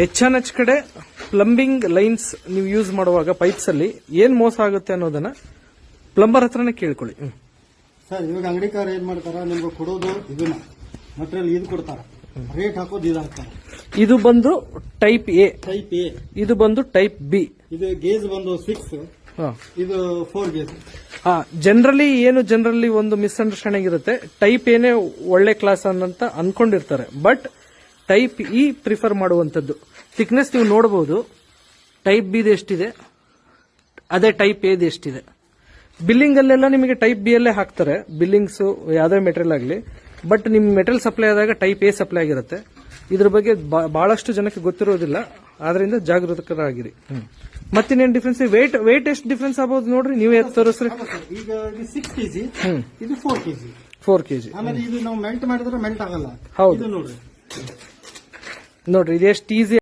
ಹೆಚ್ಚಾನೆಚ್ಚ ಕಡೆ plumbing lines ನೀವು use ಮಾಡುವಾಗ ಪೈಪ್ಸ್ ಅಲ್ಲಿ ಏನ್ ಮೋಸ ಆಗುತ್ತೆ ಅನ್ನೋದನ್ನ ಪ್ಲಂಬರ್ ಹತ್ರನೇ ಕೇಳ್ಕೊಳ್ಳಿ. ಸರ್, ಇವಾಗ ಅಂಗಡಿಕಾರ ಏನ್ ಮಾಡ್ತಾರ, ನಿಮ್ಗೆ ಕೊಡೋದು ಇದನ್ನ ಮಟೀರಿಯಲ್ ಇದು ಕೊಡ್ತಾರ, ರೇಟ್ ಹಾಕೋದು ಇದು ಹಾಕ್ತಾರ. ಇದು ಬಂದು ಟೈಪ್ ಎ, ಇದು ಬಂದು ಟೈಪ್ ಬಿ. ಇದು ಗೇಜ್ ಬಂದು 6, ಇದು 4 ಗೇಜ್. ಜನರಲಿ ಒಂದು ಮಿಸ್ಅಂಡರ್ಸ್ಟ್ಯಾಂಡಿಂಗ್ ಇರುತ್ತೆ. ಟೈಪ್ ಏನೇ ಒಳ್ಳೆ ಕ್ಲಾಸ್ ಅಂತ ಅನ್ಕೊಂಡಿರ್ತಾರೆ, ಬಟ್ ಟೈಪ್ ಇ ಪ್ರಿಫರ್ ಮಾಡುವಂತದ್ದು. ಥಿಕ್ನೆಸ್ ನೀವು ನೋಡಬಹುದು, ಟೈಪ್ ಬಿ ಎಷ್ಟಿದೆ ಅದೇ ಟೈಪ್ ಎ ಎಷ್ಟಿದೆ. ಬಿಲ್ಲಿಂಗ್ ಅಲ್ಲೆಲ್ಲ ನಿಮಗೆ ಟೈಪ್ ಬಿ ಅಲ್ಲೇ ಹಾಕ್ತಾರೆ, ಬಿಲ್ಲಿಂಗ್ಸ್ ಯಾವ್ದೇ ಮೆಟೀರಿಯಲ್ ಆಗಲಿ. ಬಟ್ ನಿಮ್ ಮೆಟೀರಿಯಲ್ ಸಪ್ಲೈ ಆದಾಗ ಟೈಪ್ ಎ ಸಪ್ಲೈ ಆಗಿರುತ್ತೆ. ಇದ್ರ ಬಗ್ಗೆ ಬಹಳಷ್ಟು ಜನಕ್ಕೆ ಗೊತ್ತಿರೋದಿಲ್ಲ, ಆದ್ರಿಂದ ಜಾಗೃತರಾಗಿರಿ. ಮತ್ತಿನ್ನೇನು ಡಿಫ್ರೆನ್ಸ್, ವೇಟ್ ಎಷ್ಟು ಡಿಫ್ರೆನ್ಸ್ ಆಗಬಹುದು ನೋಡ್ರಿ, ನೀವೇ ತೋರಿಸ್ರಿ. ಈಗ 6 kg, ಇದು 4 kg. 4 kg. ಆಮೇಲೆ ಇದು ನಾವು ಮೆಲ್ಟ್ ಮಾಡಿದ್ರೆ ಮೆಲ್ಟ್ ಆಗಲ್ಲ. ಹೌದು ನೋಡ್ರಿ ಇದು ಎಷ್ಟು ಈಸಿ